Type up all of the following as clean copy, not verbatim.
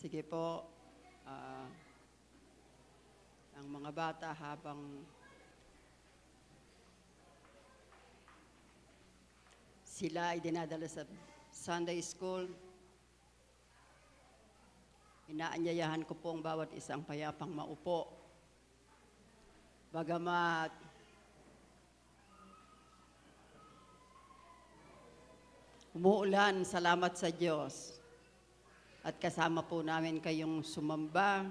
Sige po, ah, ang mga bata habang sila ay dinadala sa Sunday School, inaanyayahan ko po ang bawat isang payapang maupo. Bagamat umuulan, salamat sa Diyos. At kasama po namin kayong sumamba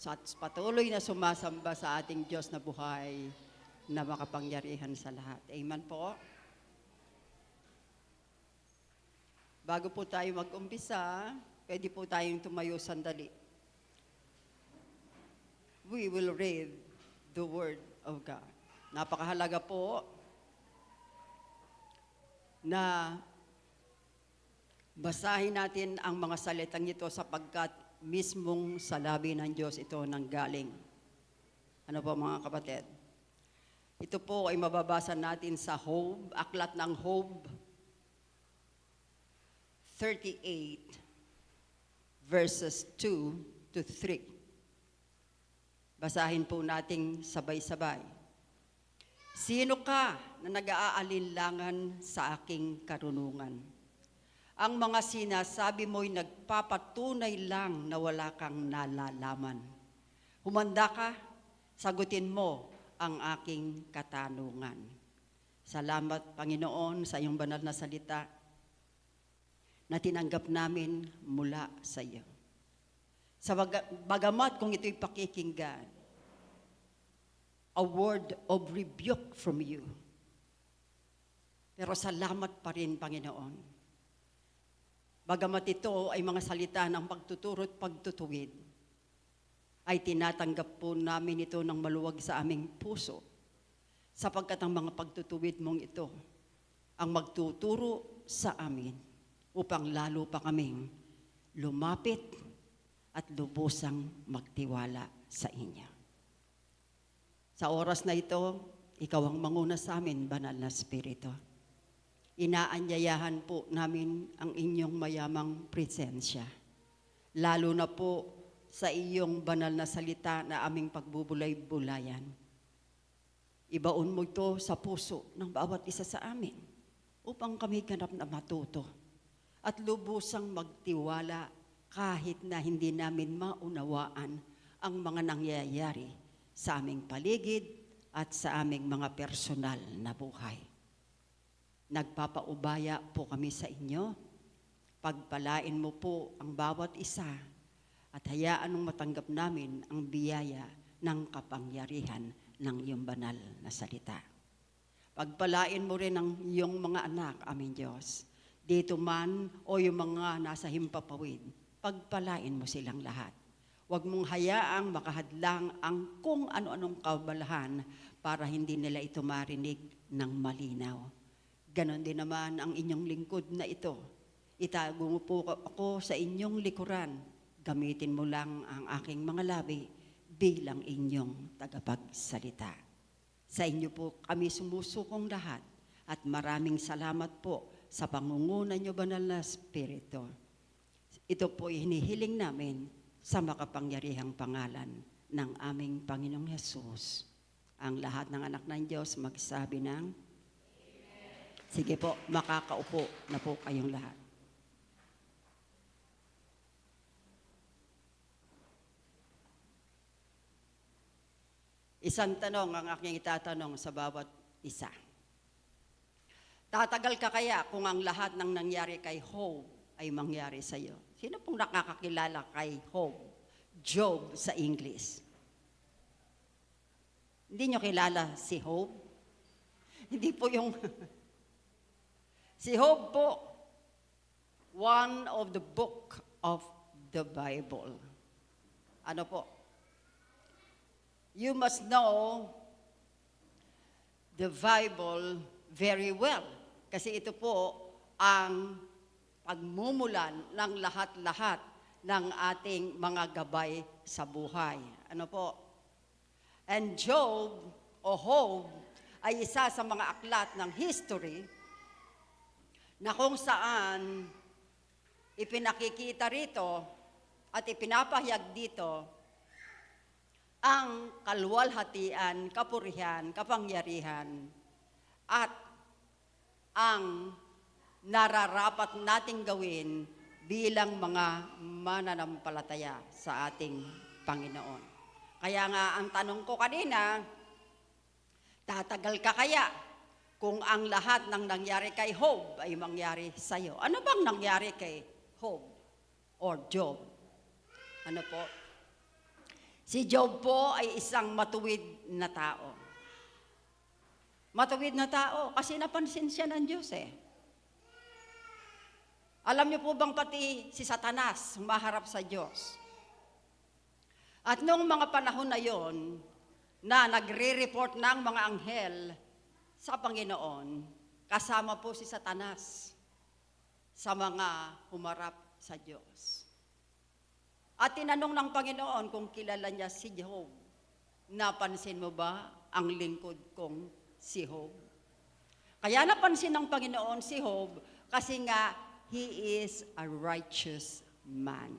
at patuloy na sumasamba sa ating Diyos na buhay na makapangyarihan sa lahat. Amen po. Bago po tayo mag-umpisa, pwede po tayong tumayo sandali. We will read the Word of God. Napakahalaga po na basahin natin ang mga salitang ito sapagkat mismong sa labi ng Diyos ito nanggaling. Ano po mga kapatid? Ito po ay mababasa natin sa Job, aklat ng Job 38 verses 2 to 3. Basahin po nating sabay-sabay. Sino ka na nag-aalinlangan sa aking karunungan? Ang mga sinasabi mo'y nagpapatunay lang na wala kang nalalaman. Humanda ka, sagutin mo ang aking katanungan. Salamat, Panginoon, sa iyong banal na salita na tinanggap namin mula sa iyo. Sa bagamat kung ito'y pakikinggan, a word of rebuke from you. Pero salamat pa rin, Panginoon. Bagamat ito ay mga salita ng pagtuturo at pagtutuwid, ay tinatanggap po namin ito ng maluwag sa aming puso, sapagkat ang mga pagtutuwid mong ito ang magtuturo sa amin upang lalo pa kaming lumapit at lubusang magtiwala sa inyo. Sa oras na ito, ikaw ang manguna sa amin, Banal na Espiritu. Inaanyayahan po namin ang inyong mayamang presensya. Lalo na po sa iyong banal na salita na aming pagbubulay-bulayan. Ibaon mo ito sa puso ng bawat isa sa amin upang kami ganap na matuto at lubusang magtiwala kahit na hindi namin maunawaan ang mga nangyayari sa aming paligid at sa aming mga personal na buhay. Nagpapaubaya po kami sa inyo. Pagpalain mo po ang bawat isa at hayaan mong matanggap namin ang biyaya ng kapangyarihan ng iyong banal na salita. Pagpalain mo rin ang iyong mga anak, aming Diyos. Dito man o yung mga nasa himpapawid, pagpalain mo silang lahat. Huwag mong hayaang makahadlang ang kung ano-anong kabalahan para hindi nila ito marinig ng malinaw. Ganon din naman ang inyong lingkod na ito. Itago mo po ako sa inyong likuran. Gamitin mo lang ang aking mga labi bilang inyong tagapagsalita. Sa inyo po kami sumusukong lahat at maraming salamat po sa pangunguna niyo, Banal na Espiritu. Ito po hinihiling namin sa makapangyarihang pangalan ng aming Panginoong Hesus. Ang lahat ng anak ng Diyos magsabi ng sige po, makakaupo na po kayong lahat. Isang tanong ang aking itatanong sa bawat isa. Tatagal ka kaya kung ang lahat ng nangyari kay Job ay mangyari sa iyo? Sino pong nakakakilala kay Job? Job sa English. Hindi nyo kilala si Job? Hindi po yung... Si Job po, one of the book of the Bible. Ano po? You must know the Bible very well. Kasi ito po ang pagmumulan ng lahat-lahat ng ating mga gabay sa buhay. Ano po? And Job o Job ay isa sa mga aklat ng history na kung saan ipinakikita rito At ipinapahayag dito ang kaluwalhatian, kapurihan, kapangyarihan, at ang nararapat nating gawin bilang mga mananampalataya sa ating Panginoon. Kaya nga ang tanong ko kanina, tatagal ka kaya kung ang lahat ng nangyari kay Job ay mangyari sa iyo? Ano bang nangyari kay Job or Job? Ano po? Si Job po ay isang matuwid na tao. Matuwid na tao kasi napansin siya ng Diyos eh. Alam niyo po bang pati si Satanas humaharap sa Diyos? At noong mga panahon na yon na nagre-report ng mga anghel sa Panginoon, kasama po si Satanas sa mga humarap sa Diyos. At tinanong ng Panginoon kung kilala niya si Job. Napansin mo ba ang lingkod kong si Job? Kaya napansin ng Panginoon si Job kasi nga he is a righteous man.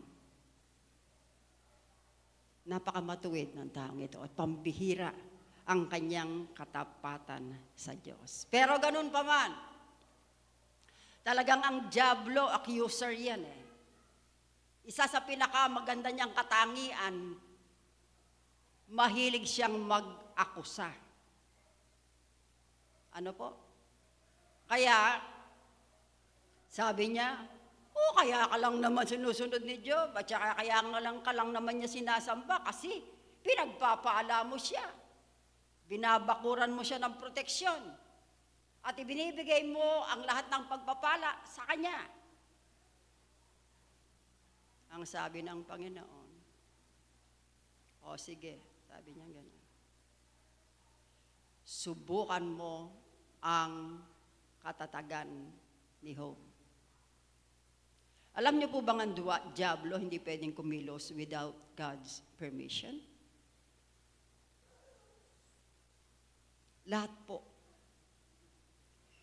Napakamatuwid ng taong ito at pambihira ang kanyang katapatan sa Diyos. Pero ganun pa man, talagang ang diablo, accuser yan eh. Isa sa pinakamaganda niyang katangian, mahilig siyang mag-akusa. Ano po? Kaya, sabi niya, kaya ka lang naman sinusunod ni Job, at saka kaya ka lang naman niya sinasamba kasi pinagpapaala mo siya. Binabakuran mo siya ng proteksyon. At ibinibigay mo ang lahat ng pagpapala sa kanya. Ang sabi ng Panginoon, sige, sabi niya gano'n. Subukan mo ang katatagan ni Job. Alam niyo po bang ang diablo hindi pwedeng kumilos without God's permission? Lahat po.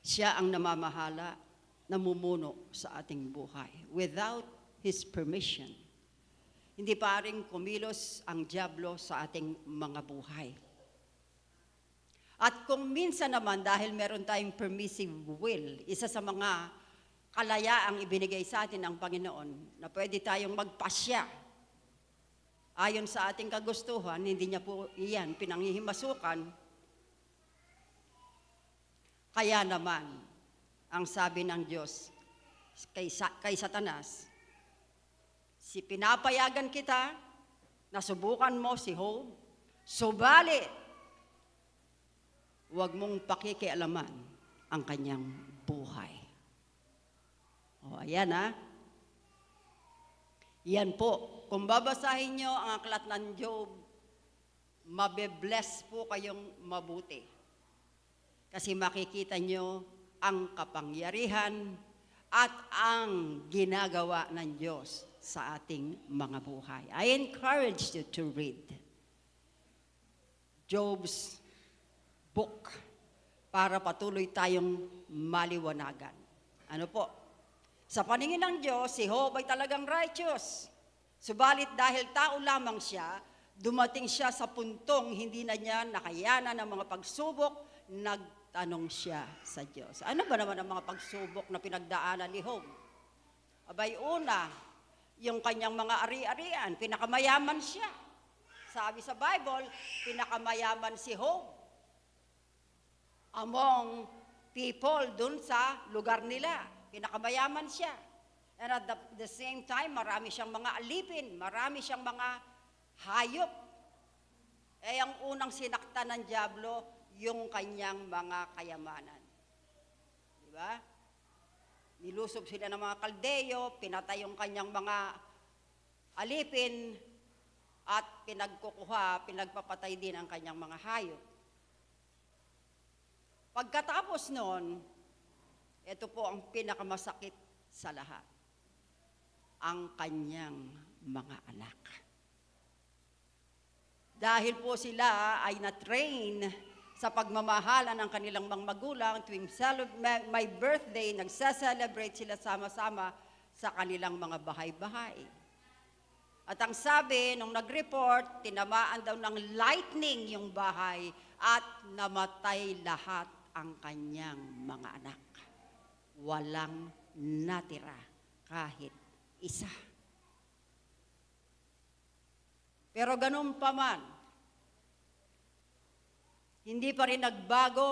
Siya ang namamahala, namumuno sa ating buhay. Without His permission, hindi paring kumilos ang diablo sa ating mga buhay. At kung minsan naman, dahil meron tayong permissive will, isa sa mga kalayaang ibinigay sa atin ng Panginoon na pwede tayong magpasya ayon sa ating kagustuhan, hindi niya po iyan pinanghihimasukan. Kaya naman, ang sabi ng Diyos kay Satanas, pinapayagan kita na subukan mo si Job, subalit huwag mong pakikialaman ang kanyang buhay. Ayan ha. Yan po. Kung babasahin nyo ang aklat ng Job, mabe-bless po kayong mabuti. Kasi makikita nyo ang kapangyarihan at ang ginagawa ng Diyos sa ating mga buhay. I encourage you to read Job's book para patuloy tayong maliwanagan. Ano po? Sa paningin ng Diyos, si Job ay talagang righteous. Subalit dahil tao lamang siya, dumating siya sa puntong hindi na niya nakayanan ng mga pagsubok, nagtanong siya sa Diyos. Ano ba naman ang mga pagsubok na pinagdaanan ni Job? Abay una, yung kanyang mga ari-arian, pinakamayaman siya. Sabi sa Bible, pinakamayaman si Job among people dun sa lugar nila. Pinakamayaman siya. And at the same time, marami siyang mga alipin, marami siyang mga hayop. Ang unang sinakta ng diablo, yung kanyang mga kayamanan. Diba? Nilusob sila ng mga Kaldeyo, pinatay yung kanyang mga alipin, at pinagpapatay din ang kanyang mga hayop. Pagkatapos noon, ito po ang pinakamasakit sa lahat. Ang kanyang mga anak. Dahil po sila ay na-train sa pagmamahala ng kanilang mga magulang, tuwing my birthday, nagsa-celebrate sila sama-sama sa kanilang mga bahay-bahay. At ang sabi, nung nag-report, tinamaan daw ng lightning yung bahay at namatay lahat ang kanyang mga anak. Walang natira kahit isa. Pero ganun pa man, hindi pa rin nagbago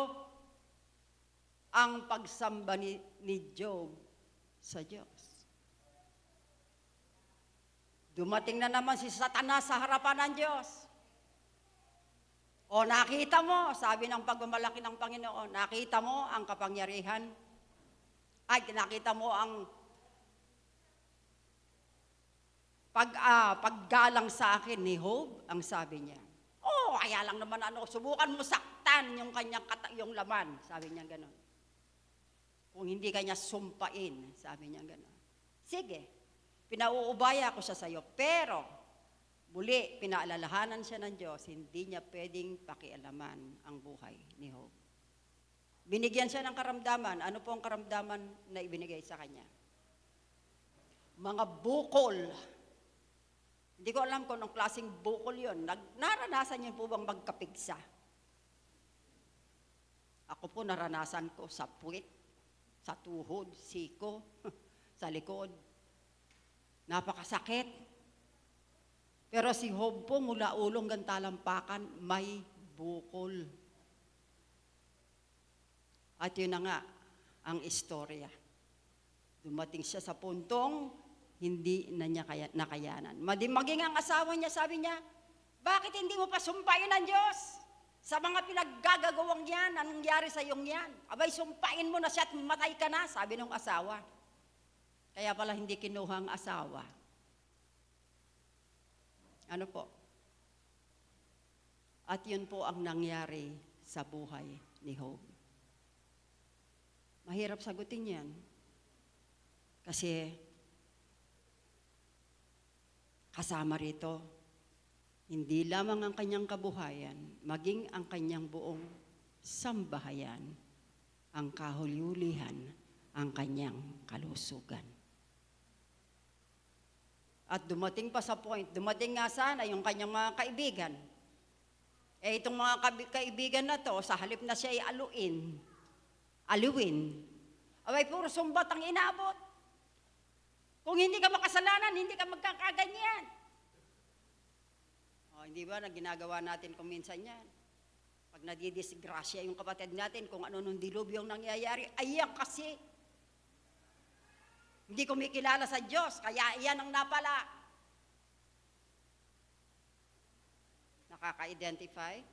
ang pagsamba ni Job sa Diyos. Dumating na naman si Satanas sa harapan ng Diyos. O nakita mo, sabi ng pagmamalaki ng Panginoon, nakita mo ang kapangyarihan? Ay, nakita mo ang paggalang sa akin ni Job? Ang sabi niya. Oh, kaya lang naman subukan mo saktan yung kanyang yung laman. Sabi niya gano'n. Kung hindi kanya sumpain, sabi niya gano'n. Sige. Pinauubaya ko siya sa iyo, pero muli, pinaalalahanan siya ng Diyos, hindi niya pwedeng pakialaman ang buhay ni Job. Binigyan siya ng karamdaman. Ano po ang karamdaman na ibinigay sa kanya? Mga bukol. Hindi ko alam kung anong klaseng bukol yun. Naranasan niyo po bang magkapigsa? Ako po naranasan ko sa puwit, sa tuhod, siko, sa likod. Napakasakit. Pero si Job po mula ulong hanggang talampakan may bukol. At yun na nga ang istorya. Dumating siya sa puntong hindi na niya nakayanan. Maging ang asawa niya, sabi niya, bakit hindi mo pa sumpain ang Diyos? Sa mga pinaggagawang yan, anong nangyari sa iyong yan? Abay, sumpain mo na siya at matay ka na, sabi ng asawa. Kaya pala hindi kinuha ang asawa. Ano po? At yun po ang nangyari sa buhay ni Job. Mahirap sagutin yan. Kasi kasama rito, hindi lamang ang kanyang kabuhayan, maging ang kanyang buong sambahayan, ang kahulihan, ang kanyang kalusugan. At dumating pa sa point, dumating nga sana yung kanyang mga kaibigan. Itong mga kaibigan na to, sa halip na siya ay aluin, abay puro sumbat ang inabot. Kung hindi ka makasalanan, hindi ka magkakaganyan. Hindi ba na ginagawa natin kung minsan yan? Pag nadidisgrasya yung kapatid natin, kung ano nung dilubyong nangyayari, ayan kasi. Hindi kumikilala sa Diyos, kaya iyan ang napala. Nakaka-identify?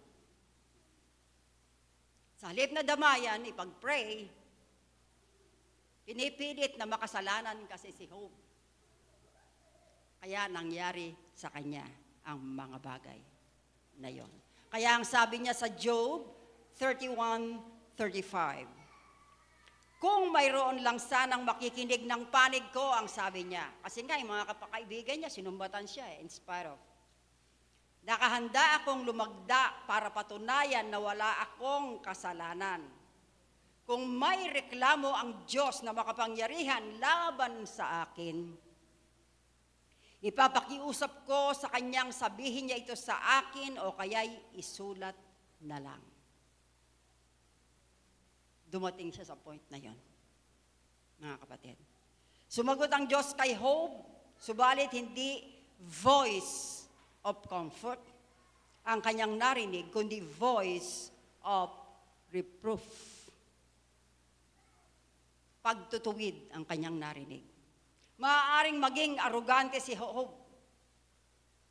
Sa halip na damayan, ipag-pray, pinipilit na makasalanan kasi si Job. Kaya nangyari sa kanya ang mga bagay na yon. Kaya ang sabi niya sa Job 31:35, kung mayroon lang sanang makikinig ng panig ko, ang sabi niya. Kasi nga, yung mga kapakaibigan niya, sinumbatan siya in spite of. Nakahanda akong lumagda para patunayan na wala akong kasalanan. Kung may reklamo ang Diyos na makapangyarihan laban sa akin, ipapakiusap ko sa kanyang sabihin niya ito sa akin o kaya'y isulat na lang. Dumating siya sa point na yon, mga kapatid. Sumagot ang Diyos kay Job, subalit hindi voice of comfort ang kanyang narinig, kundi voice of reproof. Pagtutuwid ang kanyang narinig. Maaaring maging arugante si Job.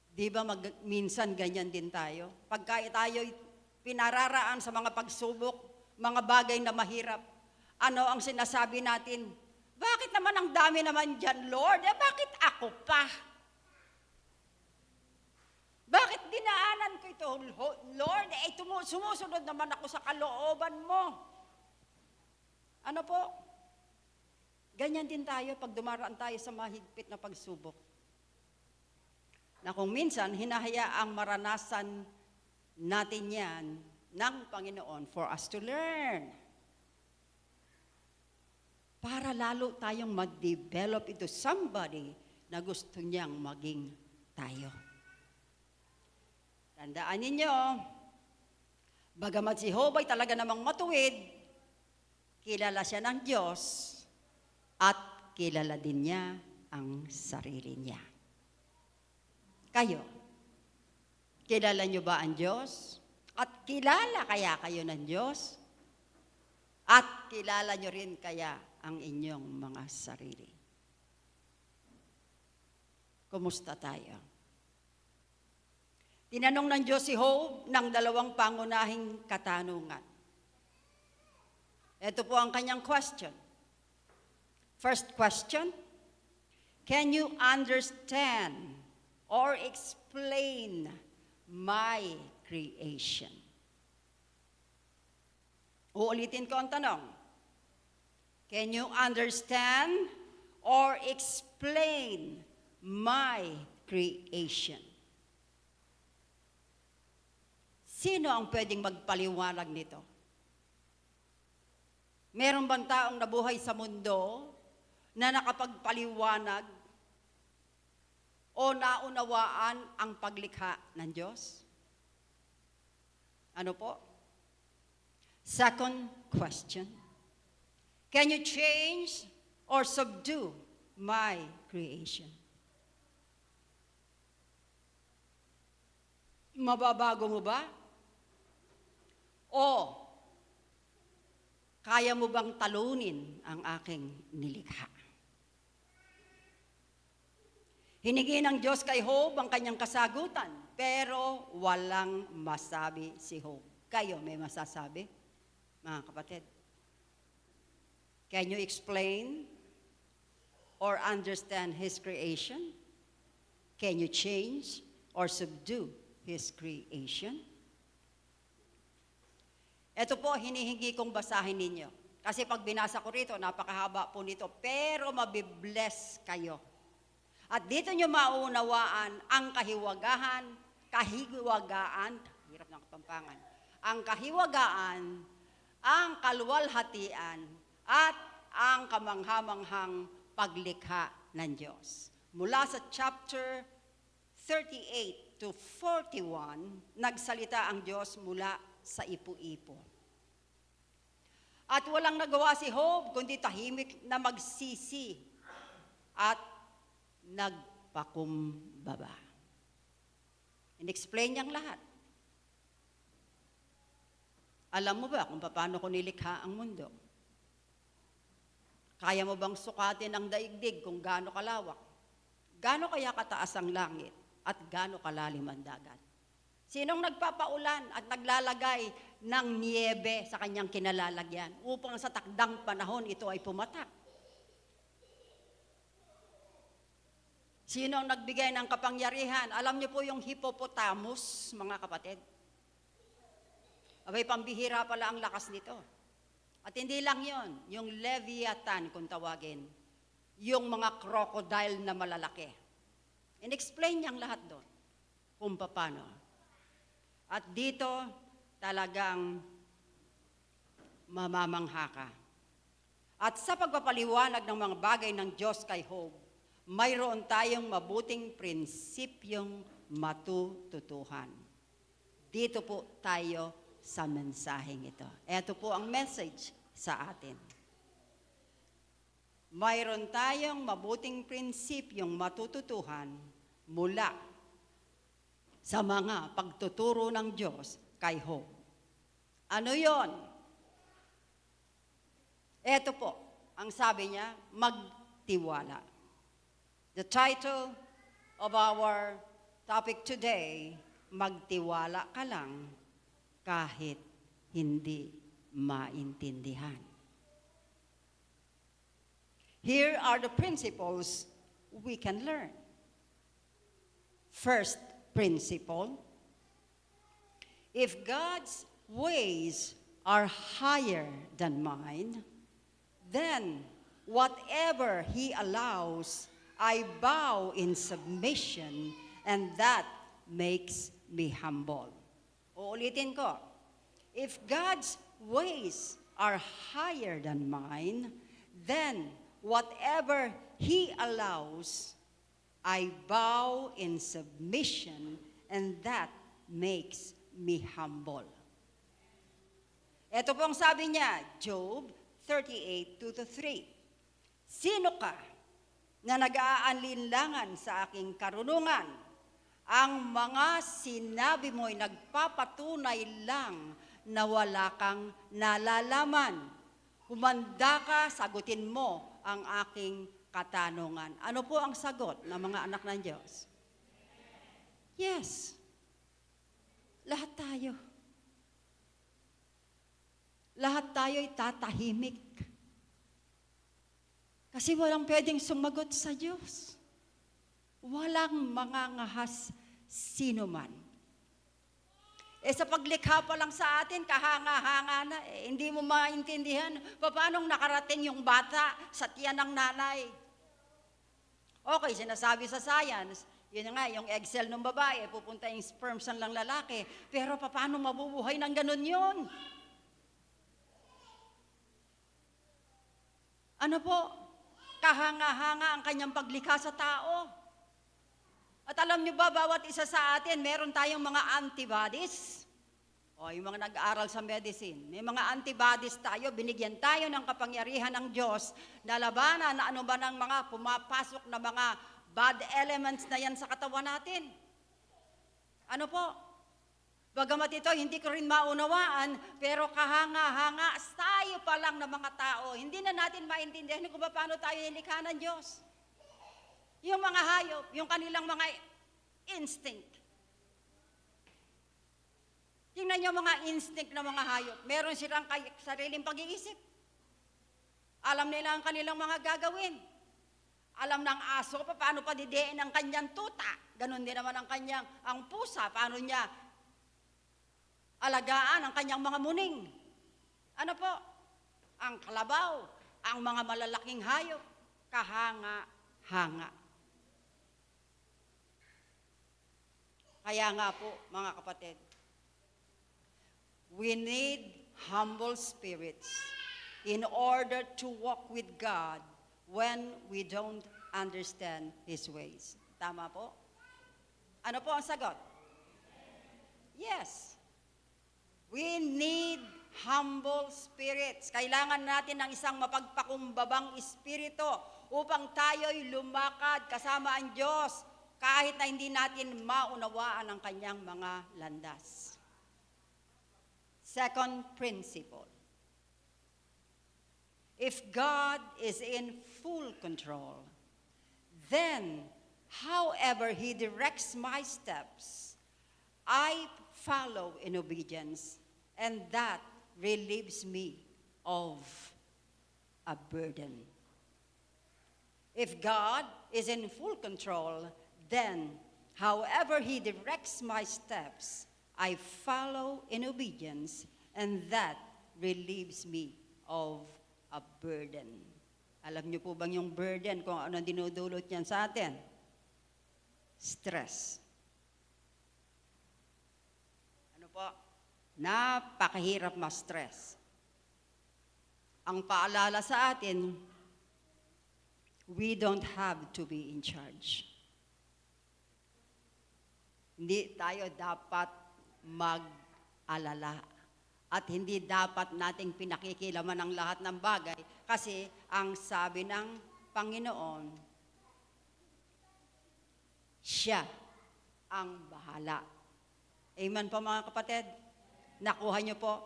Di ba minsan ganyan din tayo? Pagka tayo'y pinararaan sa mga pagsubok, mga bagay na mahirap, ano ang sinasabi natin? Bakit naman ang dami naman dyan, Lord? Bakit ako pa? Bakit dinaanan ko ito, Lord? Sumusunod naman ako sa kalooban mo. Ano po? Ganyan din tayo pag dumaraan tayo sa mahigpit na pagsubok. Na kung minsan, hinahayaang maranasan natin yan ng Panginoon for us to learn. Para lalo tayong mag-develop into somebody na gusto niyang maging tayo. Tandaan ninyo, bagamat si Job ay talaga namang matuwid, kilala siya ng Diyos at kilala din niya ang sarili niya. Kayo, kilala niyo ba ang Diyos? At kilala kaya kayo ng Diyos? At kilala niyo rin kaya ang inyong mga sarili? Kumusta tayo? Tinanong ng Diyos si Job ng dalawang pangunahing katanungan. Ito po ang kanyang question. First question, can you understand or explain my creation? Uulitin ko ang tanong. Can you understand or explain my creation? Sino ang pwedeng magpaliwanag nito? Meron bang taong nabuhay sa mundo na nakapagpaliwanag o naunawaan ang paglikha ng Diyos? Ano po? Second question, can you change or subdue my creation? Mababago mo ba? O kaya mo bang talunin ang aking nilikha? Hinigi ng Diyos kay Job ang kanyang kasagutan, pero walang masabi si Job. Kayo, may masasabi, mga kapatid? Can you explain or understand His creation? Can you change or subdue His creation? Ito po, hinihingi kong basahin ninyo. Kasi pag binasa ko rito, napakahaba po nito, pero mabibless kayo. At dito nyo maunawaan ang kahiwagaan, hirap ng Kapampangan, ang kahiwagaan, ang kaluwalhatian, at ang kamanghamanghang paglikha ng Diyos. Mula sa chapter 38 to 41, nagsalita ang Diyos mula sa ipo-ipo. At walang nagawa si Job, kundi tahimik na magsisi at nagpakumbaba. In-explain niyang lahat. Alam mo ba kung paano ko nilikha ang mundo? Kaya mo bang sukatin ang daigdig kung gaano kalawak? Gaano kaya kataas ang langit at gaano kalalim ang dagat? Sinong nagpapaulan at naglalagay ng niebe sa kanyang kinalalagyan upang sa takdang panahon ito ay pumatak? Sino ang nagbigay ng kapangyarihan? Alam niyo po yung hippopotamus, mga kapatid. Abay, pambihira pala ang lakas nito. At hindi lang yon, yung Leviathan kung tawagin, yung mga crocodile na malalaki. In-explain niyang lahat doon kung paano. At dito talagang mamamangha ka. At sa pagpapaliwanag ng mga bagay ng Diyos kay Job, mayroon tayong mabuting prinsipyong matututuhan. Dito po tayo sa mensaheng ito. Ito po ang message sa atin. Mayroon tayong mabuting prinsipyong matututuhan mula sa mga pagtuturo ng Diyos kay Job. Ano yon? Ito po, ang sabi niya, magtiwala. The title of our topic today, magtiwala ka lang kahit hindi maintindihan. Here are the principles we can learn. First principle, if God's ways are higher than mine, then whatever He allows, I bow in submission, and that makes me humble. Uulitin ko, if God's ways are higher than mine, then whatever He allows, I bow in submission, and that makes me humble. Ito pong sabi niya, Job 38:2-3. Sino ka na nag-aalinlangan sa aking karunungan? Ang mga sinabi mo'y nagpapatunay lang na wala kang nalalaman. Humanda ka, sagutin mo ang aking katanungan. Ano po ang sagot ng mga anak ng Diyos? Yes. Lahat tayo. Lahat tayo'y tatahimik. Kasi walang pwedeng sumagot sa Diyos. Walang mangangahas sino man. Sa paglikha pa lang sa atin, kahanga-hanga na. Hindi mo maintindihan paano nakarating yung bata sa tiyan ng nanay. Okay, sinasabi sa science, yun nga, yung egg cell ng babae, pupunta yung sperms ng lalaki. Pero paano mabubuhay ng ganun yun? Ano po? Kahanga-hanga ang kanyang paglikha sa tao. At alam niyo ba, bawat isa sa atin, meron tayong mga antibodies. O, yung mga nag-aaral sa medicine. May mga antibodies tayo, binigyan tayo ng kapangyarihan ng Diyos na labanan na ano ba ng mga pumapasok na mga bad elements na yan sa katawan natin. Ano po? Bagamat ito, hindi ko rin maunawaan, pero kahanga-hanga tayo pa lang ng mga tao. Hindi na natin maintindihan kung paano tayo nilikha ng Diyos. Yung mga hayop, yung kanilang mga instinct. Tingnan niyo mga instinct ng mga hayop. Meron silang sariling pag-iisip. Alam nila ang kanilang mga gagawin. Alam ng aso paano padidiin ang kanyang tuta. Ganon din naman ang pusa, paano niya alagaan ang kanyang mga muning. Ano po? Ang kalabaw, ang mga malalaking hayop, kahanga-hanga. Kaya nga po, mga kapatid, we need humble spirits in order to walk with God when we don't understand His ways. Tama po? Ano po ang sagot? Yes. We need humble spirits. Kailangan natin ng isang mapagpakumbabang espiritu upang tayo'y lumakad kasama ang Diyos kahit na hindi natin maunawaan ang kanyang mga landas. Second principle. If God is in full control, then however He directs my steps, I follow in obedience, and that relieves me of a burden. If God is in full control, then however He directs my steps, I follow in obedience, and that relieves me of a burden. Alam niyo po bang yung burden, kung ano ang dinudulot niyan sa atin? Stress. Ano po? Napakahirap ma-stress. Ang paalala sa atin, we don't have to be in charge. Hindi tayo dapat mag-alala. At hindi dapat nating pinakikilaman ang lahat ng bagay kasi ang sabi ng Panginoon, Siya ang bahala. Amen po mga kapatid? Nakuha niyo po?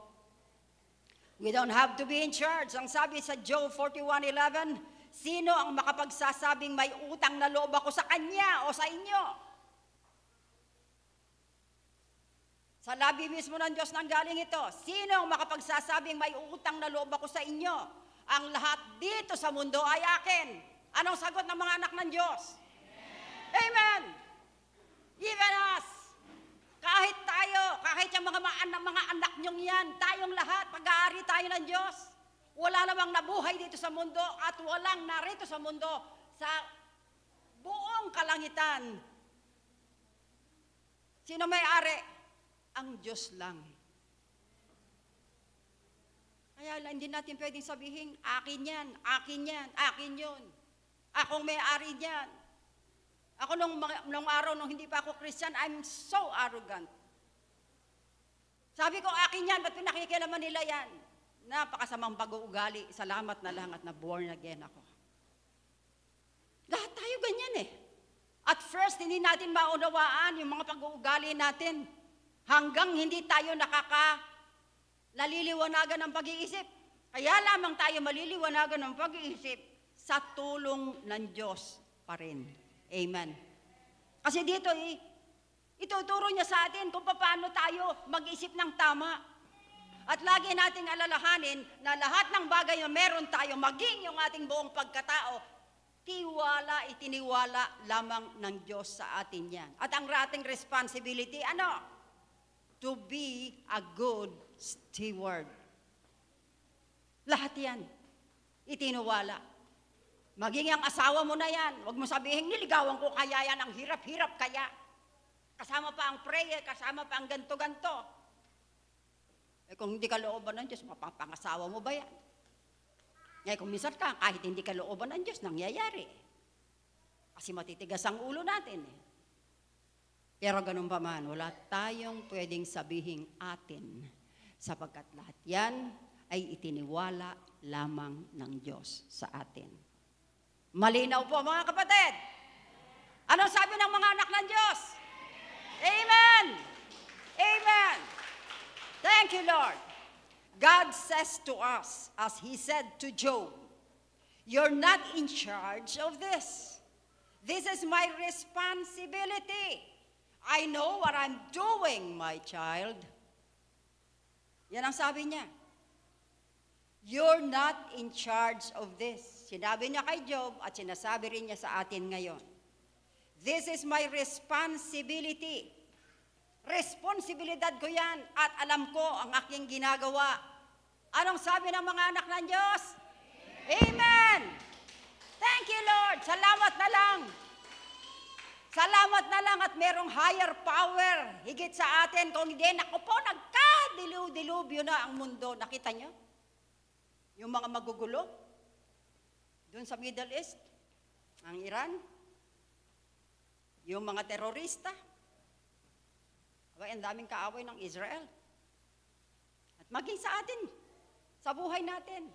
We don't have to be in charge. Ang sabi sa Job 41:11, sino ang makapagsasabing may utang na loob ako sa kanya o sa inyo? Sa labi mismo ng Diyos nang galing ito, sino ang makapagsasabing may utang na loob ako sa inyo? Ang lahat dito sa mundo ay akin. Anong sagot ng mga anak ng Diyos? Amen! Even us! Kahit tayo, kahit yung mga anak nyong yan, tayong lahat, pag-aari tayo ng Diyos. Wala namang nabuhay dito sa mundo at walang narito sa mundo sa buong kalangitan. Sino may-ari? Ang Diyos lang. Kaya lang, hindi natin pwedeng sabihin, akin yan, akin yan, akin yun. Akong may-ari niyan. Ako nung araw, nung hindi pa ako Christian, I'm so arrogant. Sabi ko, akin yan, ba't pinakikialaman nila yan? Napakasamang pag-uugali, salamat na lang at na-born again ako. Lahat tayo ganyan eh. At first, hindi natin maunawaan yung mga pag-uugali natin hanggang hindi tayo naliliwanagan ng pag-iisip. Kaya lamang tayo maliliwanagan ng pag-iisip sa tulong ng Diyos pa rin. Amen. Kasi dito, ituturo niya sa atin kung paano tayo mag-isip ng tama. At lagi nating alalahanin na lahat ng bagay na meron tayo, maging yung ating buong pagkatao, itiniwala lamang ng Diyos sa atin yan. At ang ating responsibility, to be a good steward. Lahat yan, itiniwala. Maging ang asawa mo na yan, huwag mo sabihin, niligawan ko kaya yan, ang hirap-hirap kaya. Kasama pa ang prayer, kasama pa ang ganto-ganto. Kung hindi ka looban ng Diyos, mapapangasawa mo ba yan? Kung minsan ka, kahit hindi ka looban ng Diyos, nangyayari. Kasi matitigas ang ulo natin. Pero ganun pa man, wala tayong pwedeng sabihing atin, sapagkat lahat yan ay itiniwala lamang ng Diyos sa atin. Malinaw po mga kapatid. Anong sabi ng mga anak ng Diyos? Amen! Amen! Thank you, Lord. God says to us, as He said to Job, you're not in charge of this. This is my responsibility. I know what I'm doing, my child. Yan ang sabi niya. You're not in charge of this. Sinabi niya kay Job at sinasabi rin niya sa atin ngayon. This is my responsibility. Responsibilidad ko yan at alam ko ang aking ginagawa. Anong sabi ng mga anak ng Diyos? Amen! Thank you, Lord! Salamat na lang. Salamat na lang at merong higher power higit sa atin. Kung hindi, naku po, nagkadilubyo na ang mundo. Nakita niyo? Yung mga magugulo doon sa Middle East, ang Iran, yung mga terorista, ang daming kaaway ng Israel. At maging sa atin, sa buhay natin.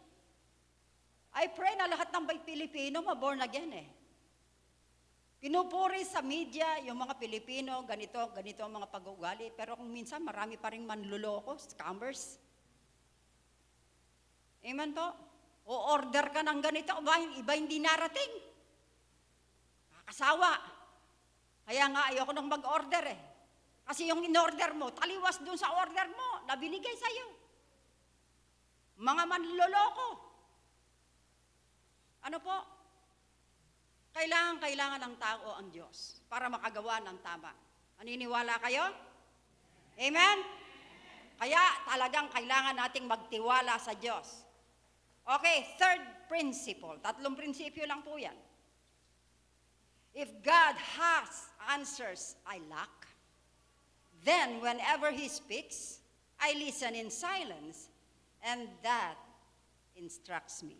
I pray na lahat ng Pilipino ma-born again eh. Pinupuri sa media yung mga Pilipino, ganito ang mga pag-uugali. Pero kung minsan marami pa rin manluloko, scammers. Amen po? O order ka ng ganito, iba hindi narating. Kakasawa. Kaya nga ayoko nang mag-order eh. Kasi yung in-order mo, taliwas dun sa order mo na binigay sa'yo. Mga manloloko. Ano po? Kailangan ng tao ang Diyos para makagawa ng tama. Naniniwala kayo? Amen? Kaya talagang kailangan nating magtiwala sa Diyos. Okay, third principle. 3 prinsipyo lang po yan. If God has answers I lack, then whenever He speaks, I listen in silence, and that instructs me.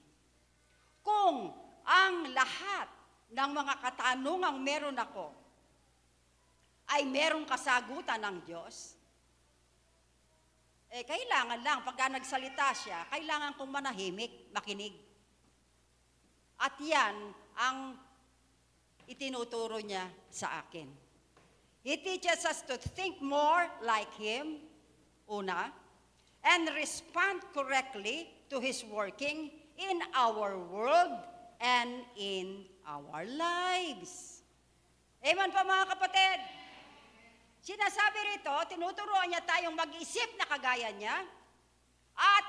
Kung ang lahat ng mga katanungang meron ako ay merong kasagutan ng Diyos, kailangan lang, pagka nagsalita siya, kailangan kong manahimik, makinig. At yan ang itinuturo niya sa akin. He teaches us to think more like Him, una, and respond correctly to His working in our world and in our lives. Amen po mga kapatid? Sinasabi rito, tinuturuan niya tayong mag-isip na kagaya niya at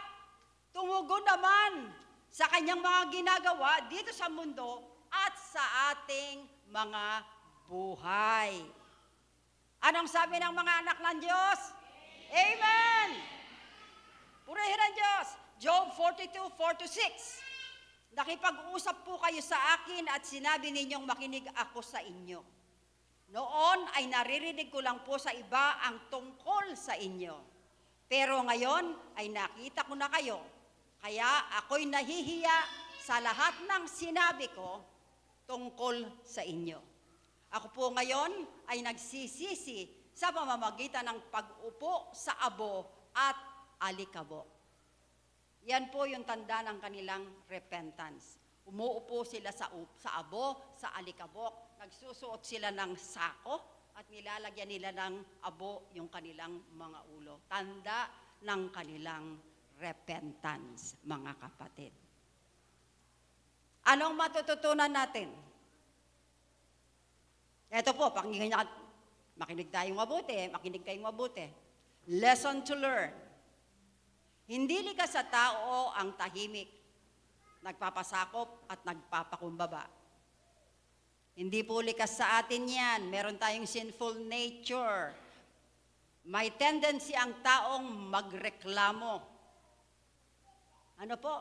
tumugon naman sa kanyang mga ginagawa dito sa mundo at sa ating mga buhay. Anong sabi ng mga anak ng Diyos? Amen! Purihin ang Diyos. Job 42:4-6. Nakipag-usap po kayo sa akin at sinabi ninyong makinig ako sa inyo. Noon ay naririnig ko lang po sa iba ang tungkol sa inyo. Pero ngayon ay nakita ko na kayo. Kaya ako'y nahihiya sa lahat ng sinabi ko tungkol sa inyo. Ako po ngayon ay nagsisisi sa pamamagitan ng pag-upo sa abo at alikabok. Yan po yung tanda ng kanilang repentance. Umuupo sila sa abo, sa alikabok, nagsusuot sila ng sako at nilalagyan nila ng abo yung kanilang mga ulo. Tanda ng kanilang repentance, mga kapatid. Anong matututunan natin? Ito po, makinig tayong mabuti. Lesson to learn. Hindi likas sa tao ang tahimik, nagpapasakop at nagpapakumbaba. Hindi po likas sa atin yan. Meron tayong sinful nature. May tendency ang taong magreklamo. Ano po?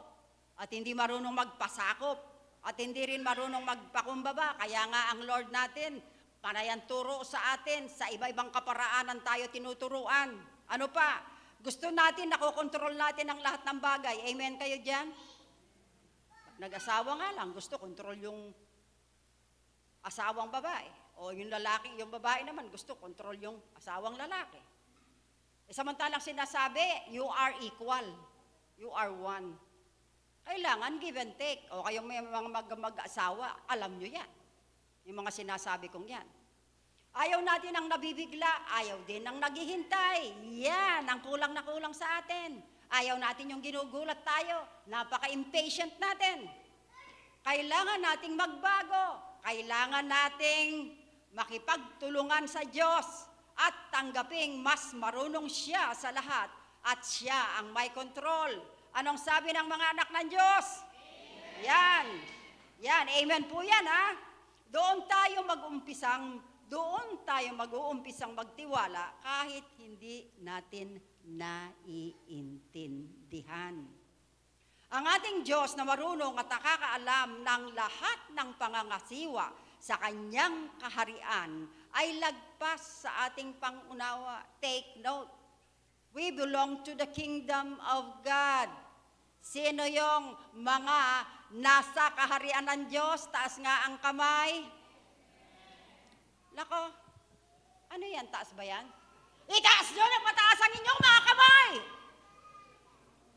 At hindi marunong magpasakop. At hindi rin marunong magpakumbaba. Kaya nga ang Lord natin, panayan turo sa atin, sa iba-ibang kaparaanan tayo tinuturuan. Ano pa? Gusto natin, nakokontrol natin ang lahat ng bagay. Amen kayo dyan? Pag nag-asawa nga lang, gusto kontrol yung asawang babae. O yung lalaki, yung babae naman, gusto kontrol yung asawang lalaki. Samantalang sinasabi, you are equal. You are one. Kailangan give and take. O kayong may mga mag-asawa, alam nyo yan. Yung mga sinasabi kong yan. Ayaw natin ang nabibigla, ayaw din ang naghihintay. Yan, ang kulang na kulang sa atin. Ayaw natin yung ginugulat tayo. Napaka-impatient natin. Kailangan nating magbago. Kailangan nating makipagtulungan sa Diyos at tanggaping mas marunong siya sa lahat at siya ang may control. Anong sabi ng mga anak ng Diyos? Amen. Yan. Yan, amen po yan ha. Doon tayo mag-uumpisang magtiwala kahit hindi natin naiintindihan. Ang ating Diyos na marunong at nakakaalam ng lahat ng pangangasiwa sa kanyang kaharian ay lagpas sa ating pangunawa. Take note. We belong to the kingdom of God. Sino yung mga nasa kaharian ng Diyos? Taas nga ang kamay. Nako, ano yan? Taas ba yan? Itaas nyo ng mataas ang inyong mga kamay!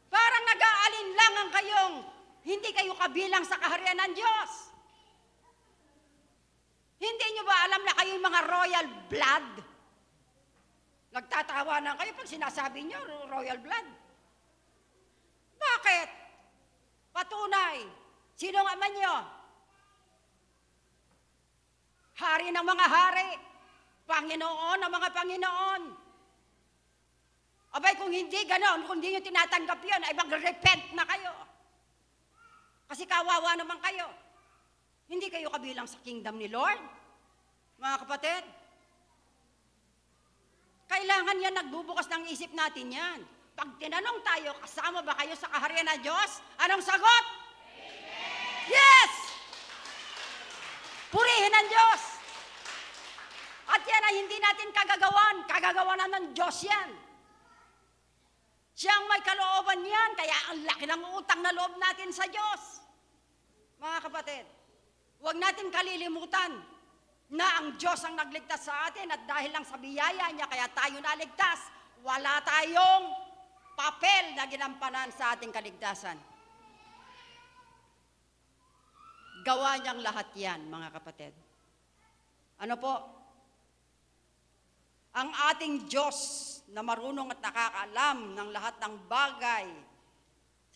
Parang nag-aalinlangan kayong hindi kayo kabilang sa kaharian ng Diyos. Hindi nyo ba alam na kayo yung mga royal blood? Nagtatawanan kayo pag sinasabi nyo, royal blood. Bakit? Patunay. Sino ang ama nyo? Hari ng mga hari. Panginoon ng mga Panginoon. Abay, kung hindi ganon, kung hindi nyo tinatanggap yun, ay mag-repent na kayo. Kasi kawawa naman kayo. Hindi kayo kabilang sa kingdom ni Lord. Mga kapatid, kailangan yan, nagbubukas ng isip natin yan. Pag tinanong tayo, kasama ba kayo sa kaharian ng Diyos? Anong sagot? Amen! Yes! Purihin ng Diyos! At yan ay hindi natin kagagawan na ng Diyos yan. Siyang may kalooban yan, kaya ang laki ng utang na loob natin sa Diyos. Mga kapatid, huwag natin kalilimutan na ang Diyos ang nagligtas sa atin at dahil lang sa biyaya niya, kaya tayo naligtas. Wala tayong papel na ginampanan sa ating kaligtasan. Gawa niyang lahat yan, mga kapatid. Ano po? Ang ating Diyos na marunong at nakakaalam ng lahat ng bagay,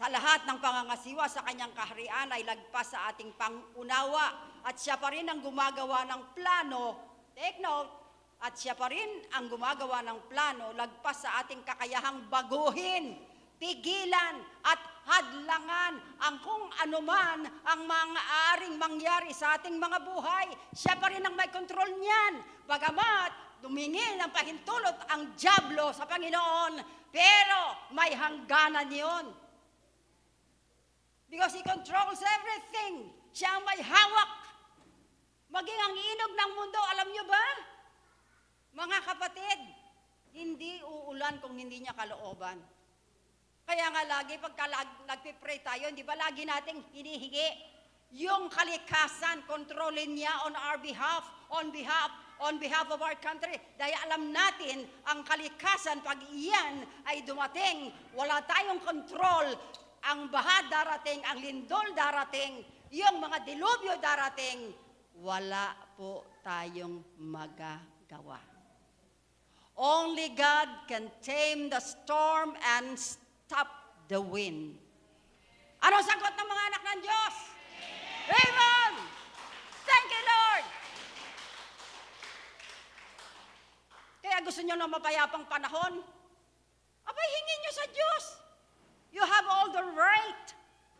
sa lahat ng pangangasiwa sa kanyang kaharian ay lagpas sa ating pangunawa at siya pa rin ang gumagawa ng plano, take note, at siya pa rin ang gumagawa ng plano lagpas sa ating kakayahang baguhin, pigilan at hadlangan ang kung anuman ang mga aring mangyari sa ating mga buhay. Siya pa rin ang may kontrol niyan. Bagamat dumingin ng pahintulot ang dyablo sa Panginoon, pero may hangganan yun. Because He controls everything. Siya ang may hawak. Maging ang inog ng mundo, alam nyo ba? Mga kapatid, hindi uulan kung hindi niya kalooban. Kaya nga lagi, pagka nagpipray tayo, hindi ba lagi nating hinihingi yung kalikasan, kontrolin niya on our behalf, on behalf of our country. Dahil alam natin, ang kalikasan, pag iyan ay dumating, wala tayong control. Ang baha darating, ang lindol darating, yung mga dilubyo darating, wala po tayong magagawa. Only God can tame the storm and stop the wind. Ano sagot ng mga anak ng Diyos? Amen! Thank you, Lord! Kaya gusto nyo ng mapayapang panahon? Abay, hingin nyo sa Diyos. You have all the right.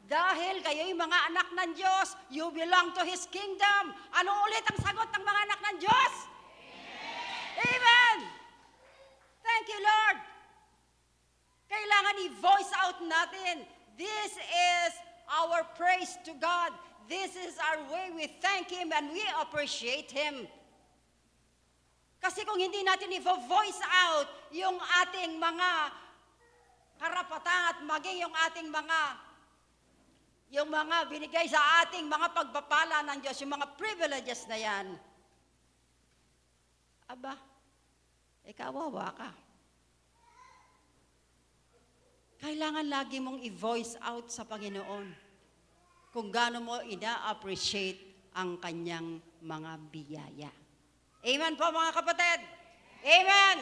Dahil kayo'y mga anak ng Diyos, you belong to His kingdom. Ano ulit ang sagot ng mga anak ng Diyos? Amen! Amen! Thank you, Lord! Kailangan i-voice out natin. This is our praise to God. This is our way we thank Him and we appreciate Him. Kasi kung hindi natin i-voice out yung ating mga karapatan at maging yung ating mga binigay sa ating mga pagpapala ng Diyos, yung mga privileges na yan, aba, kawawa ka. Kailangan lagi mong i-voice out sa Panginoon kung gaano mo ina-appreciate ang kanyang mga biyaya. Amen po mga kapatid? Amen!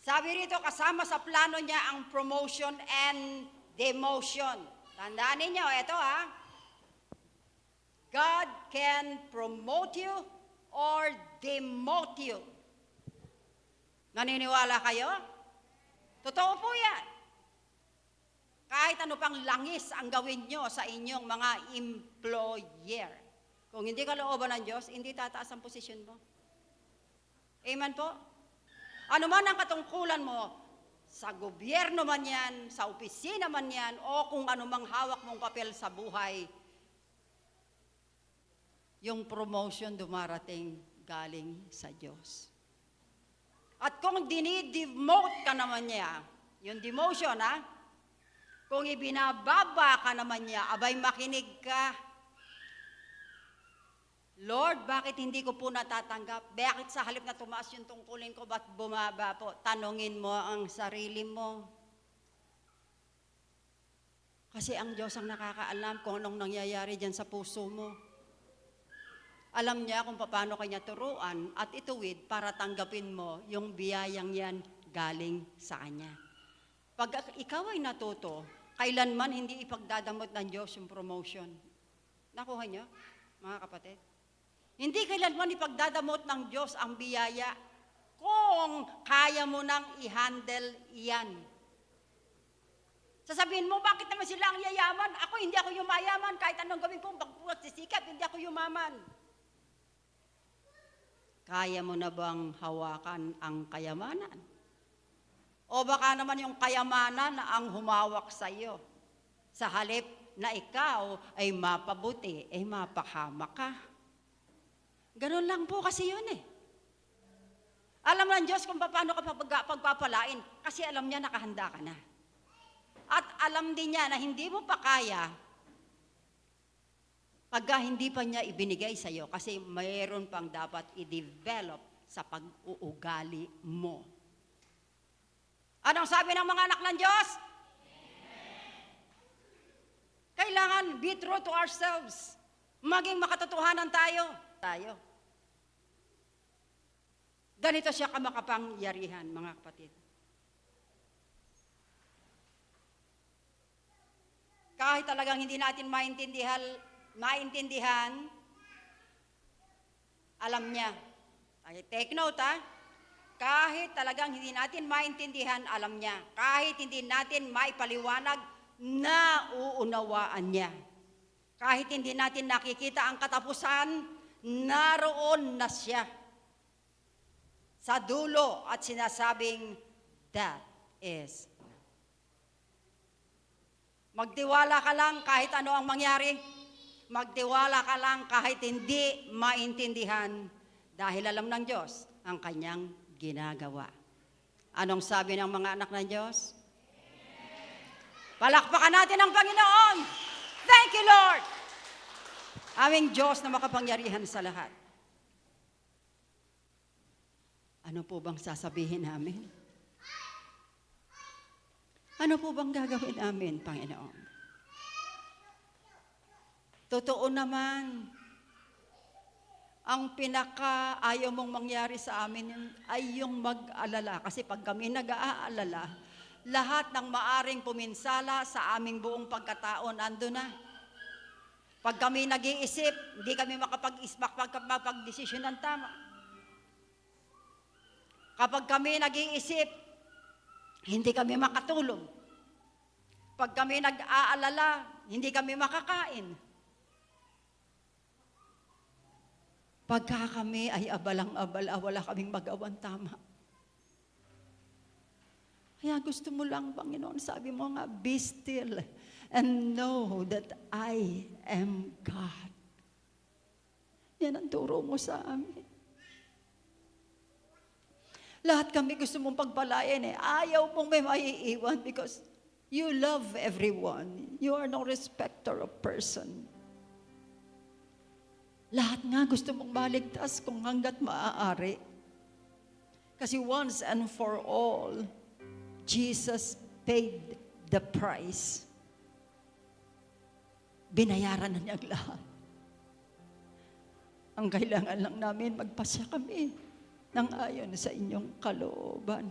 Sabi rito, kasama sa plano niya ang promotion and demotion. Tandaan ninyo, ito God can promote you or demote you. Naniniwala kayo? Totoo po yan. Kahit ano pang langis ang gawin nyo sa inyong mga employer. Kung hindi ka looban ng Diyos, hindi tataas ang posisyon mo. Amen po? Ano man ang katungkulan mo, sa gobyerno man yan, sa opisina man yan, o kung anumang hawak mong papel sa buhay, yung promotion dumarating galing sa Diyos. At kung dinidemote ka naman niya, yung demotion kung ibinababa ka naman niya, abay makinig ka. Lord, bakit hindi ko po natatanggap? Bakit sa halip na tumaas yung tungkulin ko, ba't bumaba po? Tanungin mo ang sarili mo. Kasi ang Diyos ang nakakaalam kung anong nangyayari dyan sa puso mo. Alam niya kung paano kanya turuan at ituwid para tanggapin mo yung biyayang yan galing sa Kanya. Pag ikaw ay natuto, kailanman hindi ipagdadamot ng Diyos yung promotion. Nakuha niyo, mga kapatid? Hindi kailanman ipagdadamot ng Diyos ang biyaya kung kaya mo nang i-handle iyan. Sasabihin mo, bakit naman sila ang yayaman? Hindi ako yumayaman. Kahit anong gawin kong pagpulat sisikap, hindi ako yumaman. Kaya mo na bang hawakan ang kayamanan? O baka naman yung kayamanan ang humawak sa iyo. Sa halip na ikaw ay mapabuti, ay mapahamak ka. Ganun lang po kasi yun Alam ng Diyos kung paano ka pagpapalain kasi alam niya nakahanda ka na. At alam din niya na hindi mo pa kaya pagka hindi pa niya ibinigay sa iyo kasi mayroon pang dapat i-develop sa pag-uugali mo. Anong sabi ng mga anak ng Diyos? Kailangan be true to ourselves. Maging makatotohanan tayo. Ganito siya kamakapangyarihan, mga kapatid. Kahit talagang hindi natin maintindihan, alam niya. Take note Kahit talagang hindi natin maintindihan, alam niya. Kahit hindi natin maipaliwanag, nauunawaan niya. Kahit hindi natin nakikita ang katapusan, naroon na siya sa dulo at sinasabing, that is. Magtiwala ka lang kahit ano ang mangyari. Magtiwala ka lang kahit hindi maintindihan dahil alam ng Diyos ang kanyang ginagawa. Anong sabi ng mga anak ng Diyos? Palakpakan natin ang Panginoon! Thank you, Lord. Aming Diyos na makapangyarihan sa lahat. Ano po bang sasabihin namin? Ano po bang gagawin namin, Panginoon? Totoo naman, ang pinaka-ayaw mong mangyari sa amin ay yung mag-alala. Kasi pag kami nag-aalala, lahat ng maaring puminsala sa aming buong pagkataon, ando na. Pag kami nag-iisip, hindi kami makapag-desisyon ng tama. Kapag kami nag-iisip, hindi kami makatulog. Pag kami nag-aalala, hindi kami makakain. Pagka kami ay abalang-abala, wala kaming magawang tama. Kaya gusto mo lang, Panginoon, sabi mo nga, be still and know that I am God. Yan ang turo mo sa amin. Lahat kami gusto mong pagpalain eh. Ayaw mong may maiiwan because you love everyone. You are no respecter of person. Lahat nga gusto mong maligtas kung hanggat maaari. Kasi once and for all, Jesus paid the price. Binayaran na niya ang lahat. Ang kailangan lang namin, magpasya kami ng ayon sa inyong kalooban.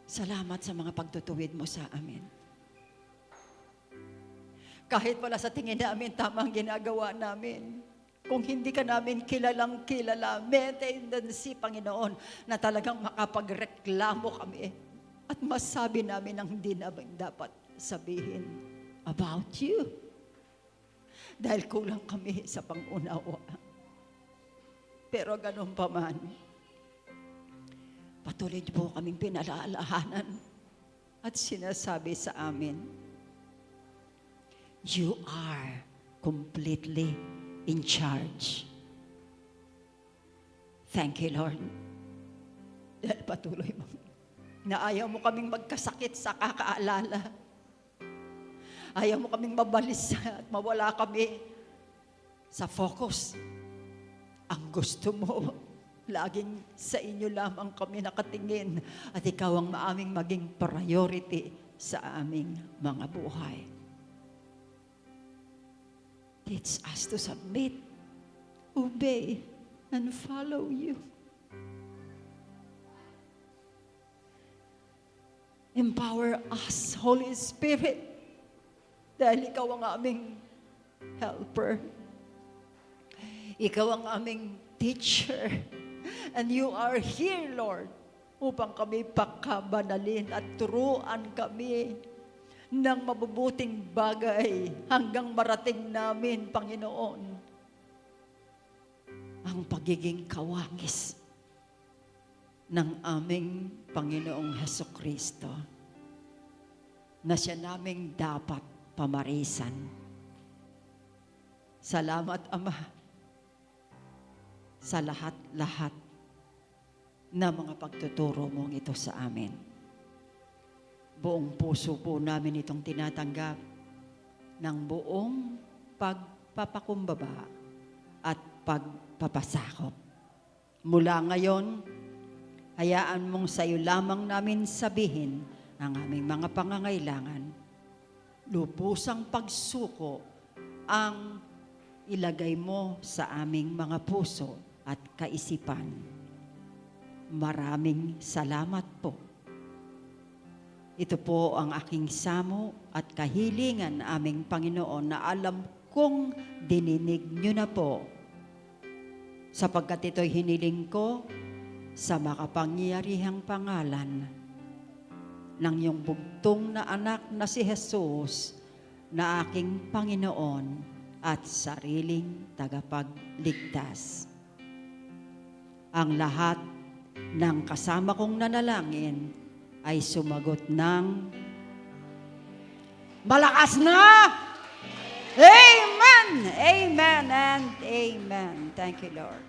Salamat sa mga pagtutuwid mo sa amin. Kahit wala sa tingin namin tama ang ginagawa namin, kung hindi ka namin kilalang kilala, may tendency, Panginoon, na talagang makapagreklamo kami at masabi namin ang hindi namin dapat sabihin about you. Dahil kulang kami sa pangunawa. Pero ganun pa man, patuloy po kaming pinalaalahanan at sinasabi sa amin, you are completely in charge. Thank you, Lord. Dahil patuloy mo na ayaw mo kaming magkasakit sa kakaalala. Ayaw mo kaming mabalisa at mawala kami sa focus. Ang gusto mo, laging sa inyo lamang kami nakatingin at ikaw ang maaming maging priority sa aming mga buhay. Teach us to submit, obey, and follow you. Empower us, Holy Spirit, dahil ikaw ang aming helper. Ikaw ang aming teacher. And you are here, Lord, upang kami pakabanalin at turuan kami ng mabubuting bagay hanggang marating namin, Panginoon, ang pagiging kawangis ng aming Panginoong Hesukristo na siya naming dapat pamarisan. Salamat, Ama, sa lahat-lahat na mga pagtuturo mong ito sa amin. Buong puso po namin itong tinatanggap ng buong pagpapakumbaba at pagpapasakop. Mula ngayon, hayaan mong sa iyo lamang namin sabihin ang aming mga pangangailangan. Lubusang pagsuko ang ilagay mo sa aming mga puso at kaisipan. Maraming salamat po. Ito po ang aking samo at kahilingan aming Panginoon na alam kong dininig niyo na po, sapagkat ito'y hiniling ko sa makapangyarihang pangalan ng iyong bugtong na anak na si Jesus na aking Panginoon at sariling tagapagligtas. Ang lahat ng kasama kong nanalangin ay sumagot ng malakas na Amen! Amen and Amen. Thank you, Lord.